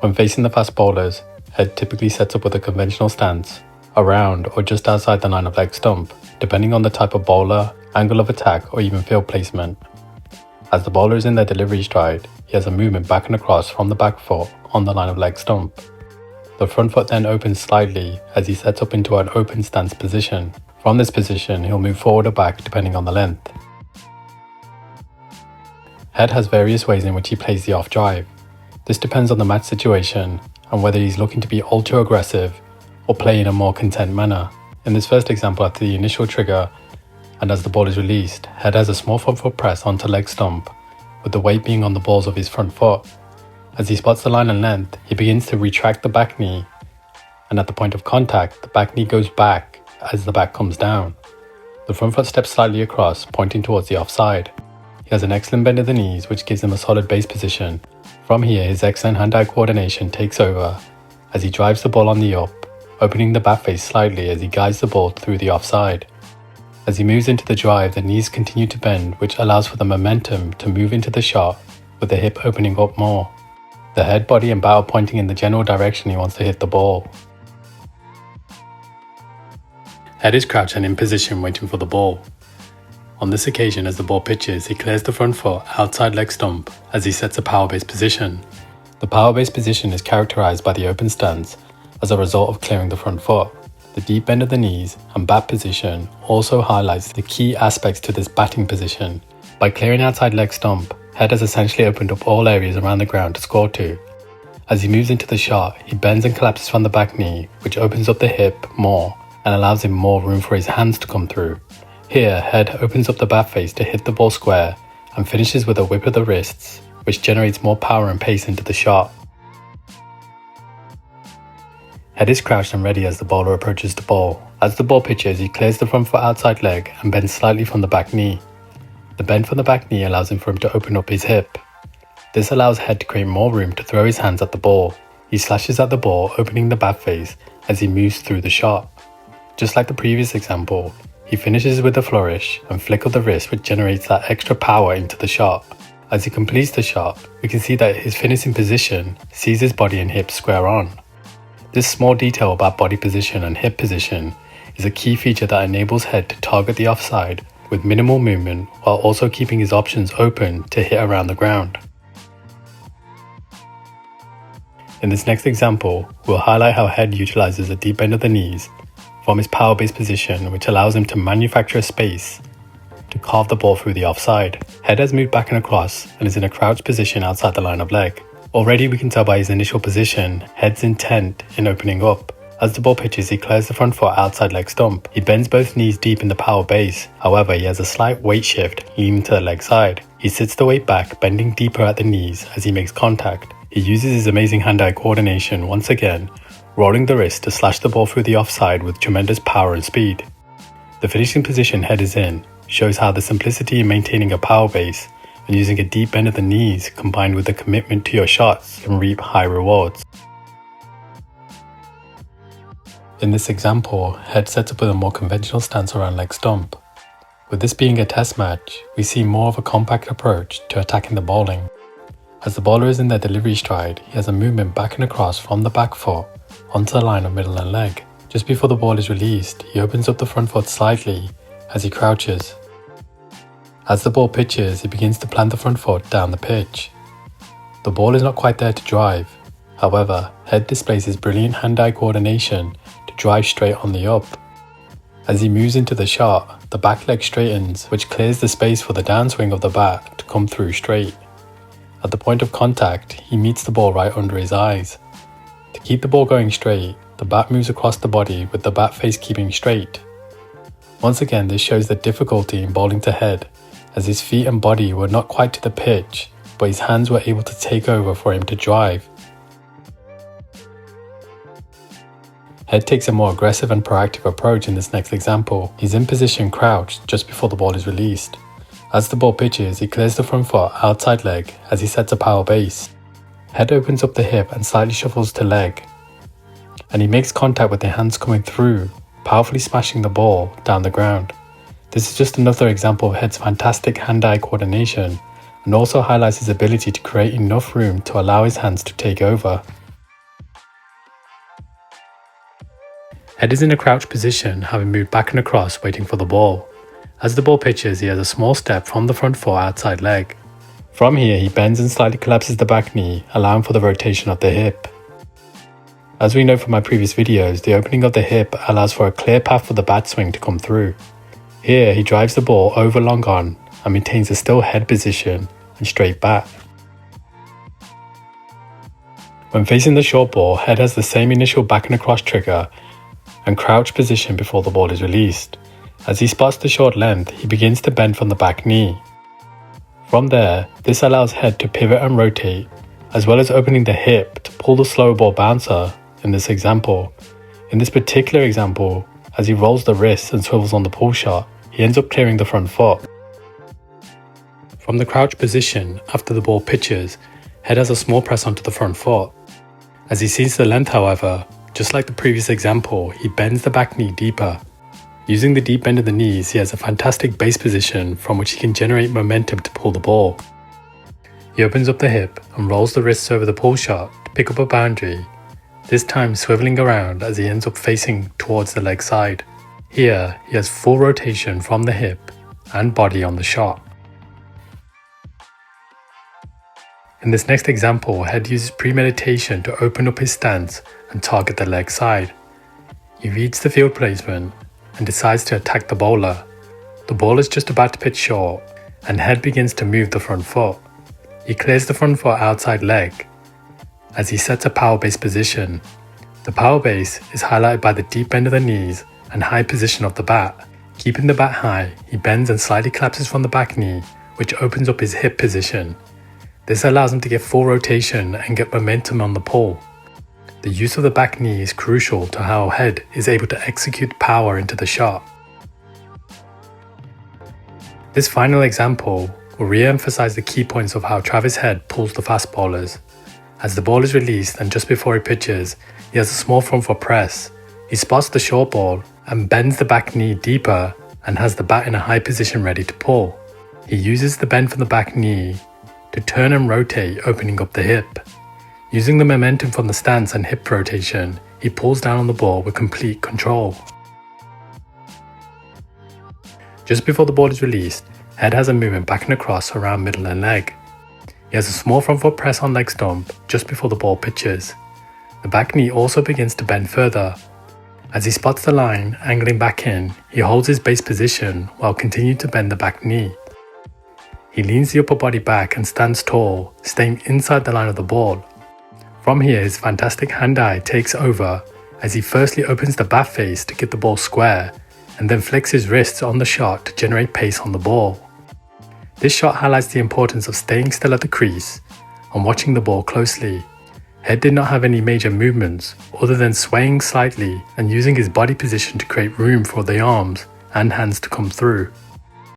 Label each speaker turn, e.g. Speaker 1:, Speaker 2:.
Speaker 1: When facing the fast bowlers, Head typically sets up with a conventional stance, around or just outside the line of leg stump, depending on the type of bowler, angle of attack or even field placement. As the bowler is in their delivery stride, he has a movement back and across from the back foot on the line of leg stump. The front foot then opens slightly as he sets up into an open stance position. From this position, he'll move forward or back depending on the length. Head has various ways in which he plays the off drive. This depends on the match situation and whether he's looking to be ultra aggressive or play in a more content manner. In this first example, after the initial trigger and as the ball is released, Head has a small front foot press onto leg stump, with the weight being on the balls of his front foot. As he spots the line and length, he begins to retract the back knee, and at the point of contact, the back knee goes back as the back comes down. The front foot steps slightly across, pointing towards the offside. He has an excellent bend of the knees, which gives him a solid base position. From here, his excellent hand-eye coordination takes over as he drives the ball on the up, opening the bat face slightly as he guides the ball through the offside. As he moves into the drive, the knees continue to bend, which allows for the momentum to move into the shot, with the hip opening up more. The head, body and bat are pointing in the general direction he wants to hit the ball. Head is crouched and in position waiting for the ball. On this occasion, as the ball pitches, he clears the front foot outside leg stump as he sets a power base position. The power base position is characterized by the open stance as a result of clearing the front foot. The deep bend of the knees and bat position also highlights the key aspects to this batting position. By clearing outside leg stump, Head has essentially opened up all areas around the ground to score to. As he moves into the shot, he bends and collapses from the back knee, which opens up the hip more and allows him more room for his hands to come through. Here, Head opens up the bat face to hit the ball square and finishes with a whip of the wrists, which generates more power and pace into the shot. Head is crouched and ready as the bowler approaches the ball. As the ball pitches, he clears the front foot outside leg and bends slightly from the back knee. The bend from the back knee allows him for him to open up his hip. This allows Head to create more room to throw his hands at the ball. He slashes at the ball, opening the bat face as he moves through the shot. Just like the previous example, he finishes with a flourish and flick of the wrist, which generates that extra power into the shot. As he completes the shot, we can see that his finishing position sees his body and hips square on. This small detail about body position and hip position is a key feature that enables Head to target the offside with minimal movement while also keeping his options open to hit around the ground. In this next example, we'll highlight how Head utilizes a deep bend of the knees from his power base position, which allows him to manufacture a space to carve the ball through the offside. Head has moved back and across and is in a crouched position outside the line of leg. Already we can tell by his initial position, Head's intent in opening up. As the ball pitches, he clears the front foot outside leg stump. He bends both knees deep in the power base. However, he has a slight weight shift, leaning to the leg side. He sits the weight back, bending deeper at the knees as he makes contact. He uses his amazing hand-eye coordination once again, rolling the wrist to slash the ball through the offside with tremendous power and speed. The finishing position Head is in shows how the simplicity in maintaining a power base and using a deep bend of the knees combined with a commitment to your shots can reap high rewards. In this example, Head sets up with a more conventional stance around leg stump. With this being a test match, we see more of a compact approach to attacking the bowling. As the bowler is in their delivery stride, he has a movement back and across from the back foot onto the line of middle and leg. Just before the ball is released, he opens up the front foot slightly as he crouches. As the ball pitches, he begins to plant the front foot down the pitch. The ball is not quite there to drive. However, Head displays his brilliant hand-eye coordination to drive straight on the up. As he moves into the shot, the back leg straightens, which clears the space for the downswing of the bat to come through straight. At the point of contact, he meets the ball right under his eyes. To keep the ball going straight, the bat moves across the body with the bat face keeping straight. Once again, this shows the difficulty in bowling to Head, as his feet and body were not quite to the pitch, but his hands were able to take over for him to drive. Head takes a more aggressive and proactive approach in this next example. He's in position crouched just before the ball is released. As the ball pitches, he clears the front foot outside leg as he sets a power base. Head opens up the hip and slightly shuffles to leg, and he makes contact with the hands coming through, powerfully smashing the ball down the ground. This is just another example of Head's fantastic hand-eye coordination, and also highlights his ability to create enough room to allow his hands to take over. Head is in a crouched position, having moved back and across, waiting for the ball. As the ball pitches, he has a small step from the front foot outside leg. From here, he bends and slightly collapses the back knee, allowing for the rotation of the hip. As we know from my previous videos, the opening of the hip allows for a clear path for the bat swing to come through. Here, he drives the ball over long on and maintains a still head position and straight bat. When facing the short ball, head has the same initial back and across trigger and crouch position before the ball is released. As he spots the short length, he begins to bend from the back knee. From there, this allows head to pivot and rotate, as well as opening the hip to pull the slow ball bouncer in this example. In this particular example, as he rolls the wrist and swivels on the pull shot, he ends up clearing the front foot. From the crouch position, after the ball pitches, head has a small press onto the front foot. As he sees the length, however, just like the previous example, he bends the back knee deeper. Using the deep bend of the knees, he has a fantastic base position from which he can generate momentum to pull the ball. He opens up the hip and rolls the wrists over the pull shot to pick up a boundary, this time swiveling around as he ends up facing towards the leg side. Here, he has full rotation from the hip and body on the shot. In this next example, head uses premeditation to open up his stance and target the leg side. He reads the field placement and decides to attack the bowler. The ball is just about to pitch short, and head begins to move the front foot. He clears the front foot outside leg as he sets a power base position. The power base is highlighted by the deep bend of the knees and high position of the bat. Keeping the bat high, he bends and slightly collapses from the back knee, which opens up his hip position. This allows him to get full rotation and get momentum on the pull. The use of the back knee is crucial to how head is able to execute power into the shot. This final example will re-emphasize the key points of how Travis Head pulls the fast bowlers. As the ball is released and just before he pitches, he has a small front foot press. He spots the short ball and bends the back knee deeper and has the bat in a high position ready to pull. He uses the bend from the back knee to turn and rotate, opening up the hip. Using the momentum from the stance and hip rotation, he pulls down on the ball with complete control. Just before the ball is released, head has a movement back and across around middle and leg. He has a small front foot press on leg stump just before the ball pitches. The back knee also begins to bend further. As he spots the line, angling back in, he holds his base position while continuing to bend the back knee. He leans the upper body back and stands tall, staying inside the line of the ball. From here, his fantastic hand-eye takes over as he firstly opens the bat face to get the ball square and then flicks his wrists on the shot to generate pace on the ball. This shot highlights the importance of staying still at the crease and watching the ball closely. Head did not have any major movements other than swaying slightly and using his body position to create room for the arms and hands to come through.